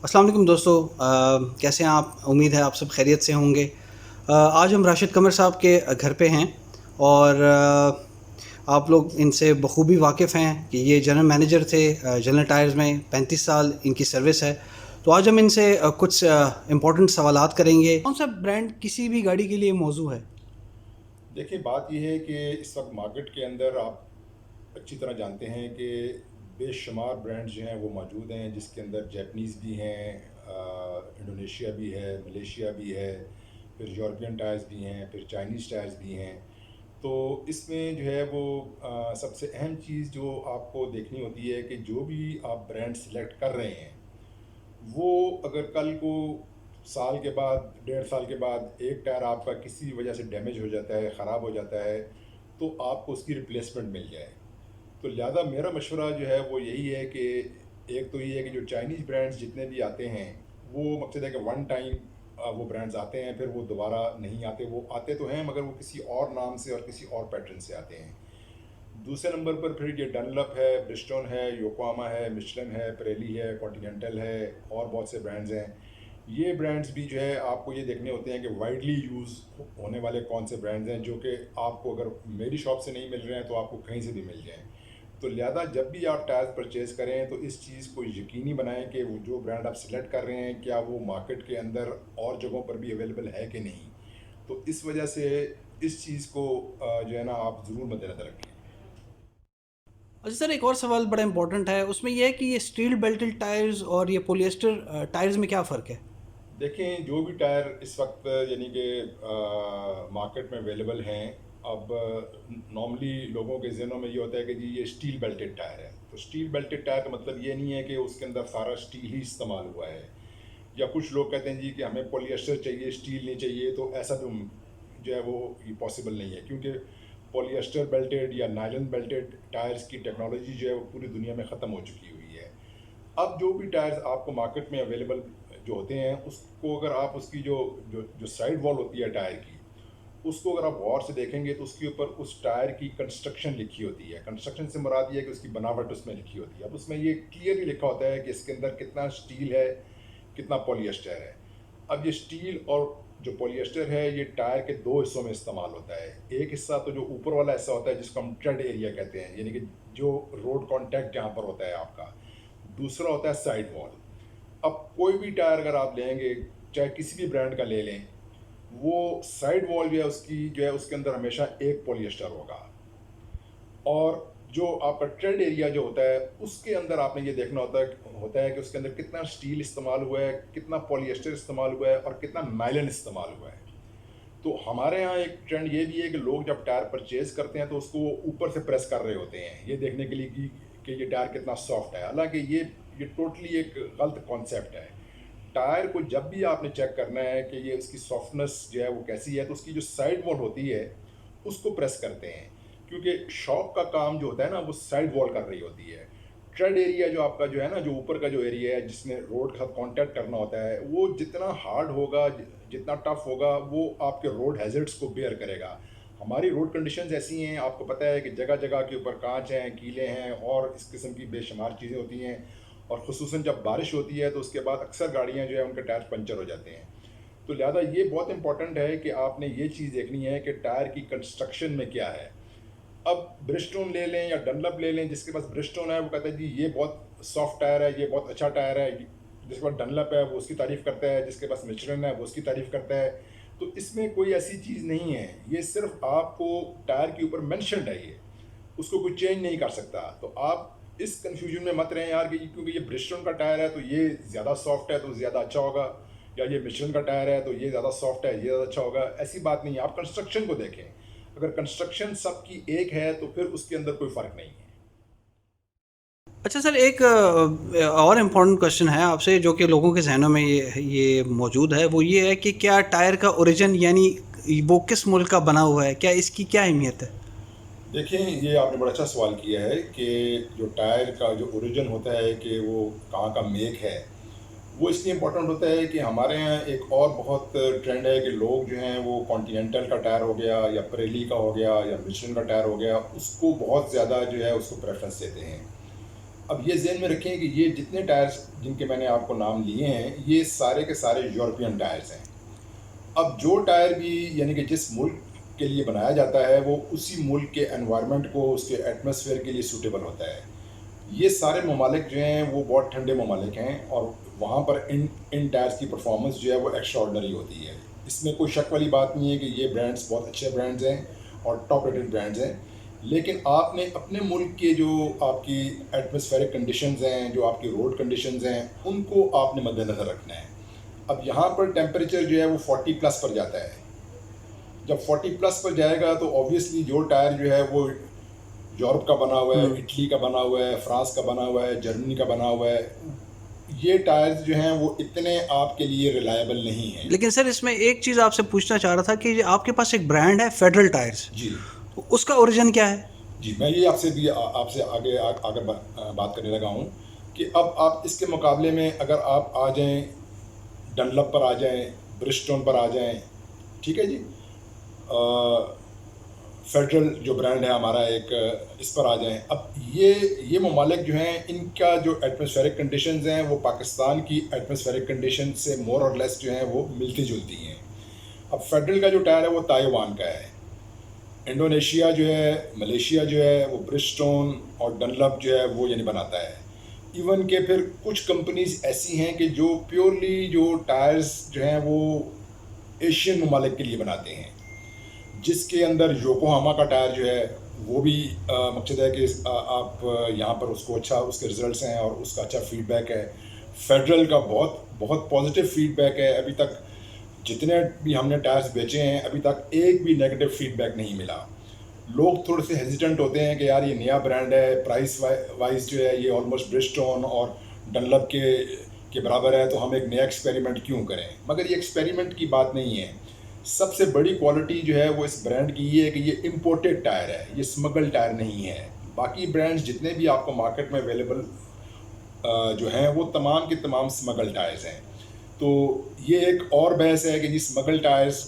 السلام علیکم دوستو، کیسے ہیں آپ؟ امید ہے آپ سب خیریت سے ہوں گے۔ آج ہم راشد قمر صاحب کے گھر پہ ہیں اور آپ لوگ ان سے بخوبی واقف ہیں کہ یہ جنرل مینیجر تھے جنرل ٹائرز میں، 35 سال ان کی سروس ہے۔ تو آج ہم ان سے کچھ امپورٹنٹ سوالات کریں گے۔ کون سا برانڈ کسی بھی گاڑی کے لیے موزوں ہے؟ دیکھیں، بات یہ ہے کہ اس وقت مارکیٹ کے اندر آپ اچھی طرح جانتے ہیں کہ بے شمار برانڈز جو ہیں وہ موجود ہیں، جس کے اندر جیپنیز بھی ہیں، انڈونیشیا بھی ہے، ملیشیا بھی ہے، پھر یورپین ٹائرز بھی ہیں، پھر چائنیز ٹائرز بھی ہیں۔ تو اس میں جو ہے وہ سب سے اہم چیز جو آپ کو دیکھنی ہوتی ہے کہ جو بھی آپ برانڈ سلیکٹ کر رہے ہیں، وہ اگر کل کو سال کے بعد 1.5 سال کے بعد ایک ٹائر آپ کا کسی وجہ سے ڈیمیج ہو جاتا ہے، خراب ہو جاتا ہے، تو آپ کو اس کی ریپلیسمنٹ مل جائے۔ تو لہٰذا میرا مشورہ جو ہے وہ یہی ہے کہ ایک تو یہ ہے کہ جو چائنیز برانڈز جتنے بھی آتے ہیں، وہ مقصد ہے کہ ون ٹائم وہ برانڈز آتے ہیں، پھر وہ دوبارہ نہیں آتے۔ وہ آتے تو ہیں مگر وہ کسی اور نام سے اور کسی اور پیٹرن سے آتے ہیں۔ دوسرے نمبر پر پھر یہ ڈنلپ ہے، برسٹون ہے، یوکواما ہے، مشلن ہے، پریلی ہے، کانٹیننٹل ہے، اور بہت سے برانڈز ہیں۔ یہ برانڈز بھی جو ہے آپ کو یہ دیکھنے ہوتے ہیں کہ وائڈلی یوز ہونے والے کون سے برانڈز ہیں، جو کہ آپ کو اگر میری شاپ سے نہیں مل رہے ہیں تو آپ کو کہیں سے بھی مل جائیں۔ تو لہذا جب بھی آپ ٹائرز پرچیز کریں تو اس چیز کو یقینی بنائیں کہ وہ جو برانڈ آپ سلیکٹ کر رہے ہیں کیا وہ مارکیٹ کے اندر اور جگہوں پر بھی اویلیبل ہے کہ نہیں۔ تو اس وجہ سے اس چیز کو جو ہے نا آپ ضرور مد نظر رکھیں۔ اچھا سر، ایک اور سوال بڑا امپورٹنٹ ہے، اس میں یہ ہے کہ یہ اسٹیل بیلٹڈ ٹائرز اور یہ پولیسٹر ٹائرز میں کیا فرق ہے؟ دیکھیں، جو بھی ٹائر اس وقت یعنی کہ مارکیٹ میں اویلیبل ہیں، اب نارملی لوگوں کے ذہنوں میں یہ ہوتا ہے کہ جی یہ اسٹیل بیلٹڈ ٹائر ہے۔ تو اسٹیل بیلٹڈ ٹائر کا مطلب یہ نہیں ہے کہ اس کے اندر سارا اسٹیل ہی استعمال ہوا ہے، یا کچھ لوگ کہتے ہیں جی کہ ہمیں پولی ایسٹر چاہیے، اسٹیل نہیں چاہیے۔ تو ایسا بھی جو ہے وہ پاسبل نہیں ہے، کیونکہ پولی ایسٹر بیلٹڈ یا نائلن بیلٹڈ ٹائرز کی ٹیکنالوجی جو ہے وہ پوری دنیا میں ختم ہو چکی ہوئی ہے۔ اب جو بھی ٹائرز آپ کو مارکیٹ میں اویلیبل جو ہوتے ہیں، اس کو اگر آپ اس کی جو سائڈ وال ہوتی ہے ٹائر کی، اس کو اگر آپ غور سے دیکھیں گے تو اس کے اوپر اس ٹائر کی کنسٹرکشن لکھی ہوتی ہے۔ کنسٹرکشن سے مراد یہ ہے کہ اس کی بناوٹ اس میں لکھی ہوتی ہے۔ اب اس میں یہ کلیئرلی لکھا ہوتا ہے کہ اس کے اندر کتنا اسٹیل ہے، کتنا پولی ایسٹر ہے۔ اب یہ اسٹیل اور جو پولی ایسٹر ہے یہ ٹائر کے دو حصوں میں استعمال ہوتا ہے۔ ایک حصہ تو جو اوپر والا حصہ ہوتا ہے جس کو ہم ٹریڈ ایریا کہتے ہیں، یعنی کہ جو روڈ کانٹیکٹ جہاں پر ہوتا ہے آپ کا۔ دوسرا ہوتا ہے سائڈ وال۔ اب کوئی بھی ٹائر اگر آپ لیں گے، چاہے کسی بھی برانڈ کا لے لیں، وہ سائڈ وال جو ہے اس کی جو ہے اس کے اندر ہمیشہ ایک پولی ایسٹر ہوگا، اور جو آپ کا ٹریڈ ایریا جو ہوتا ہے اس کے اندر آپ نے یہ دیکھنا ہوتا ہے کہ اس کے اندر کتنا اسٹیل استعمال ہوا ہے، کتنا پولی ایسٹر استعمال ہوا ہے، اور کتنا نائلن استعمال ہوا ہے۔ تو ہمارے ہاں ایک ٹرینڈ یہ بھی ہے کہ لوگ جب ٹائر پرچیز کرتے ہیں تو اس کو وہ اوپر سے پریس کر رہے ہوتے ہیں یہ دیکھنے کے لیے کہ یہ ٹائر کتنا سافٹ ہے، حالانکہ یہ ٹوٹلی ایک غلط کانسیپٹ ہے۔ ٹائر کو جب بھی آپ نے چیک کرنا ہے کہ یہ اس کی سافٹنس جو ہے وہ کیسی ہے، تو اس کی جو سائڈ وال ہوتی ہے اس کو پریس کرتے ہیں، کیونکہ شاپ کا کام جو ہوتا ہے نا وہ سائڈ وال کر رہی ہوتی ہے۔ ٹریڈ ایریا جو آپ کا جو ہے نا، جو اوپر کا جو ایریا ہے جس میں روڈ کے ساتھ کانٹیکٹ کرنا ہوتا ہے، وہ جتنا ہارڈ ہوگا، جتنا ٹف ہوگا، وہ آپ کے روڈ ہیزرڈس کو بیئر کرے گا۔ ہماری روڈ کنڈیشنز ایسی ہیں، آپ کو پتہ ہے کہ جگہ جگہ کے اوپر کانچ ہیں، کیلے ہیں، اور اس قسم کی بے شمار چیزیں ہوتی ہیں، اور خصوصاً جب بارش ہوتی ہے تو اس کے بعد اکثر گاڑیاں جو ہے ان کے ٹائر پنچر ہو جاتے ہیں۔ تو لہٰذا یہ بہت امپورٹنٹ ہے کہ آپ نے یہ چیز دیکھنی ہے کہ ٹائر کی کنسٹرکشن میں کیا ہے۔ اب برسٹون لے لیں یا ڈنلپ لے لیں، جس کے پاس برسٹون ہے وہ کہتا ہے جی یہ بہت سافٹ ٹائر ہے، یہ بہت اچھا ٹائر ہے۔ جس کے پاس ڈنلپ ہے وہ اس کی تعریف کرتا ہے، جس کے پاس مچلن ہے وہ اس کی تعریف کرتا ہے۔ تو اس میں کوئی ایسی چیز نہیں ہے، یہ صرف آپ کو ٹائر کے اوپر مینشنڈ ہے، یہ اس کو کوئی چینج نہیں کر سکتا۔ تو آپ اس کنفیوژن میں مت رہیں یار کہ کیونکہ یہ برسٹون کا ٹائر ہے تو یہ زیادہ سافٹ ہے تو زیادہ اچھا ہوگا، یا یہ مچلن کا ٹائر ہے تو یہ زیادہ سافٹ ہے، یہ زیادہ اچھا ہوگا۔ ایسی بات نہیں ہے، آپ کنسٹرکشن کو دیکھیں۔ اگر کنسٹرکشن سب کی ایک ہے تو پھر اس کے اندر کوئی فرق نہیں ہے۔ اچھا سر، ایک اور امپورٹنٹ کوشچن ہے آپ سے جو کہ لوگوں کے ذہنوں میں یہ موجود ہے، وہ یہ ہے کہ کیا ٹائر کا اوریجن یعنی وہ کس ملک کا بنا ہوا ہے، کیا اس کی کیا اہمیت ہے؟ دیکھیں، یہ آپ نے بڑا اچھا سوال کیا ہے کہ جو ٹائر کا جو اوریجن ہوتا ہے کہ وہ کہاں کا میک ہے، وہ اس لیے امپورٹنٹ ہوتا ہے کہ ہمارے یہاں ایک اور بہت ٹرینڈ ہے کہ لوگ جو ہیں وہ کانٹیننٹل کا ٹائر ہو گیا، یا پریلی کا ہو گیا، یا مشلن کا ٹائر ہو گیا، اس کو بہت زیادہ جو ہے اس کو پریفرنس دیتے ہیں۔ اب یہ ذہن میں رکھیں کہ یہ جتنے ٹائرز جن کے میں نے آپ کو نام لیے ہیں یہ سارے کے سارے یورپین ٹائرز ہیں. اب جو ٹائر بھی یعنی کہ جس ملک کے لیے بنایا جاتا ہے وہ اسی ملک کے انوائرمنٹ کو اس کے ایٹماسفیئر کے لیے سوٹیبل ہوتا ہے. یہ سارے ممالک جو ہیں وہ بہت ٹھنڈے ممالک ہیں اور وہاں پر ان ٹائرز کی پرفارمنس جو ہے وہ ایکسٹرا آرڈنری ہوتی ہے. اس میں کوئی شک والی بات نہیں ہے کہ یہ برانڈز بہت اچھے برانڈز ہیں اور ٹاپ ریٹڈ برانڈز ہیں. لیکن آپ نے اپنے ملک کے جو آپ کی ایٹماسفیرک کنڈیشنز ہیں, جو آپ کی روڈ کنڈیشنز ہیں, ان کو آپ نے مد نظر رکھنا ہے. اب یہاں پر ٹیمپریچر جو ہے وہ 40+ پر جاتا ہے. جب 40+ پر جائے گا تو آبویسلی جو ٹائر جو ہے وہ یورپ کا بنا ہوا ہے, اٹلی کا بنا ہوا ہے, فرانس کا بنا ہوا ہے, جرمنی کا بنا ہوا ہے, یہ ٹائرز جو ہیں وہ اتنے آپ کے لیے ریلائبل نہیں ہیں. لیکن سر اس میں ایک چیز آپ سے پوچھنا چاہ رہا تھا کہ آپ کے پاس ایک برانڈ ہے فیڈرل ٹائرز, جی اس کا اوریجن کیا ہے؟ جی میں یہ آپ سے آگے بات کرنے لگا ہوں کہ اب آپ اس کے مقابلے میں اگر آپ آ جائیں ڈنلپ پر آ جائیں, برسٹون پر آ جائیں, ٹھیک ہے جی, فیڈرل جو برانڈ ہے ہمارا ایک, اس پر آ جائیں. اب یہ ممالک جو ہیں ان کا جو ایٹماسفیرک کنڈیشنز ہیں وہ پاکستان کی ایٹماسفیرک کنڈیشن سے مور اور لیس جو ہیں وہ ملتی جلتی ہیں. اب فیڈرل کا جو ٹائر ہے وہ تائیوان کا ہے, انڈونیشیا جو ہے, ملیشیا جو ہے وہ برسٹون اور ڈنلپ جو ہے وہ یعنی بناتا ہے. ایون کہ پھر کچھ کمپنیز ایسی ہیں کہ جو پیورلی جو ٹائرز جو ہیں وہ ایشین ممالک کے لیے بناتے ہیں, جس کے اندر یوکوہاما کا ٹائر جو ہے وہ بھی مقصد ہے کہ آپ یہاں پر اس کو اچھا اس کے رزلٹس ہیں اور اس کا اچھا فیڈ بیک ہے. فیڈرل کا بہت پازیٹیو فیڈ بیک ہے. ابھی تک جتنے بھی ہم نے ٹائرز بیچے ہیں ابھی تک ایک بھی نیگیٹو فیڈ بیک نہیں ملا. لوگ تھوڑے سے ہیزیٹنٹ ہوتے ہیں کہ یار یہ نیا برانڈ ہے, پرائس وائز جو ہے یہ آلموسٹ برسٹون اور ڈنلپ کے برابر ہے, تو ہم ایک نیا ایکسپیریمنٹ کیوں کریں. مگر یہ ایکسپیریمنٹ کی بات نہیں ہے. سب سے بڑی کوالٹی جو ہے وہ اس برانڈ کی یہ ہے کہ یہ امپورٹڈ ٹائر ہے, یہ اسمگل ٹائر نہیں ہے. باقی برانڈز جتنے بھی آپ کو مارکیٹ میں اویلیبل جو ہیں وہ تمام کے تمام اسمگل ٹائرز ہیں. تو یہ ایک اور بحث ہے کہ جی اسمگل ٹائرز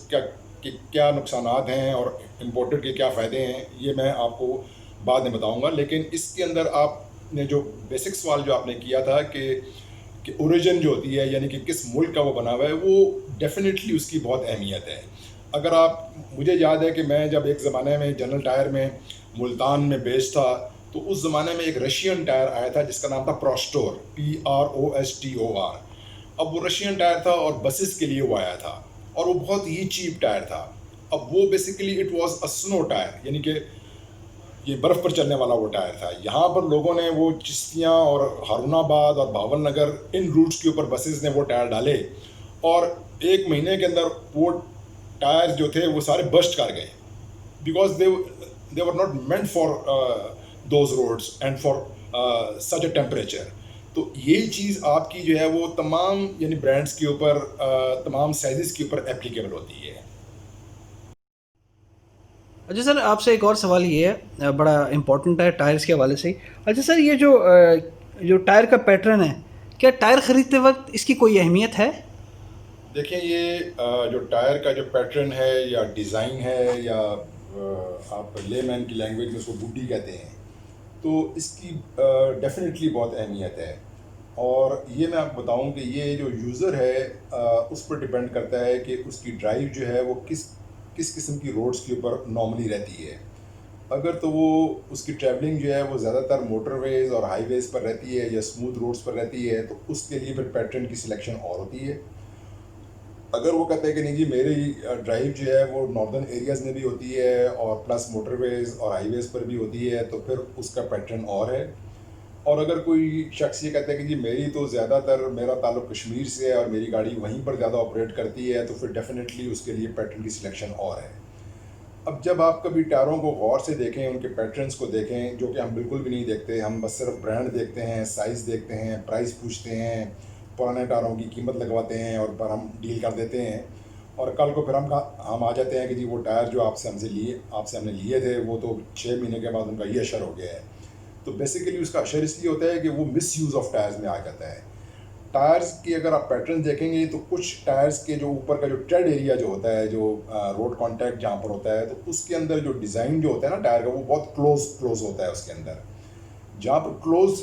کیا نقصانات ہیں اور امپورٹڈ کے کیا فائدے ہیں, یہ میں آپ کو بعد میں بتاؤں گا. لیکن اس کے اندر آپ نے جو بیسک سوال جو آپ نے کیا تھا کہ اوریجن جو ہوتی ہے یعنی کہ کس ملک کا وہ بنا ہوا ہے, وہ ڈیفینیٹلی اس کی بہت اہمیت ہے. اگر آپ, مجھے یاد ہے کہ میں جب ایک زمانے میں جنرل ٹائر میں ملتان میں بیس تھا تو اس زمانے میں ایک رشین ٹائر آیا تھا جس کا نام تھا پروسٹور, PROSTOR. اب وہ رشین ٹائر تھا اور بسز کے لیے وہ آیا تھا اور وہ بہت ہی چیپ ٹائر تھا. اب وہ بیسیکلی اٹ واز اے سنو ٹائر, یعنی کہ یہ برف پر چلنے والا وہ ٹائر تھا. یہاں پر لوگوں نے وہ چشتیاں اور ہارون آباد اور بھاول نگر ان روٹس کے اوپر بسز نے وہ ٹائر ڈالے اور 1 مہینے کے اندر وہ ٹائر جو تھے وہ سارے برسٹ کر گئے, because they were not meant for those roads and for such a temperature. تو یہی چیز آپ کی جو ہے وہ تمام یعنی برانڈس کے اوپر, تمام سائزز کے اوپر اپلیکیبل ہوتی ہے. اچھا سر, آپ سے ایک اور سوال یہ ہے, بڑا امپورٹنٹ ہے ٹائرز کے حوالے سے ہی. اچھا سر, یہ جو ٹائر کا پیٹرن ہے, کیا ٹائر خریدتے وقت اس کی کوئی اہمیت ہے؟ دیکھیں یہ جو ٹائر کا جو پیٹرن ہے یا ڈیزائن ہے یا آپ لے مین کی لینگویج میں اس کو بوڈی کہتے ہیں, تو اس کی ڈیفینیٹلی بہت اہمیت ہے. اور یہ میں آپ بتاؤں کہ یہ جو یوزر ہے اس پر ڈپینڈ کرتا ہے کہ اس کی ڈرائیو جو ہے وہ کس قسم کی روڈز کے اوپر نارملی رہتی ہے. اگر تو وہ اس کی ٹریولنگ جو ہے وہ زیادہ تر موٹر ویز اور ہائی ویز پر رہتی ہے یا اسموتھ روڈز پر رہتی ہے تو اس کے لیے پھر پیٹرن کی سلیکشن اور ہوتی ہے. اگر وہ کہتے ہیں کہ نہیں جی میری ڈرائیو جو ہے وہ ناردرن ایریاز میں بھی ہوتی ہے اور پلس موٹر ویز اور ہائی ویز پر بھی ہوتی ہے, تو پھر اس کا پیٹرن اور ہے. اور اگر کوئی شخص یہ کہتا ہے کہ جی میری تو زیادہ تر میرا تعلق کشمیر سے ہے اور میری گاڑی وہیں پر زیادہ آپریٹ کرتی ہے, تو پھر ڈیفینیٹلی اس کے لیے پیٹرن کی سلیکشن اور ہے. اب جب آپ کبھی ٹائروں کو غور سے دیکھیں, ان کے پیٹرنس کو دیکھیں, جو کہ ہم بالکل بھی نہیں دیکھتے, ہم بس صرف برانڈ دیکھتے ہیں, سائز دیکھتے ہیں, پرائس پوچھتے ہیں, پرانے ٹائروں کی قیمت لگواتے ہیں اور پر ہم ڈیل کر دیتے ہیں, اور کل کو پھر ہم آ جاتے ہیں کہ جی وہ ٹائر جو آپ سے ہم نے لیے تھے وہ تو 6 مہینے کے بعد ان کا یہ اشر ہو گیا ہے. تو بیسیکلی اس کا اشر اس لیے ہوتا ہے کہ وہ مس یوز آف ٹائرز میں آ جاتا ہے. ٹائرز کی اگر آپ پیٹرن دیکھیں گے تو کچھ ٹائرز کے جو اوپر کا جو ٹریڈ ایریا جو ہوتا ہے, جو روڈ کانٹیکٹ جہاں پر ہوتا ہے, تو اس کے اندر جو ڈیزائن جو ہوتا ہے نا ٹائر کا وہ بہت کلوز ہوتا ہے. اس کے اندر جہاں پر کلوز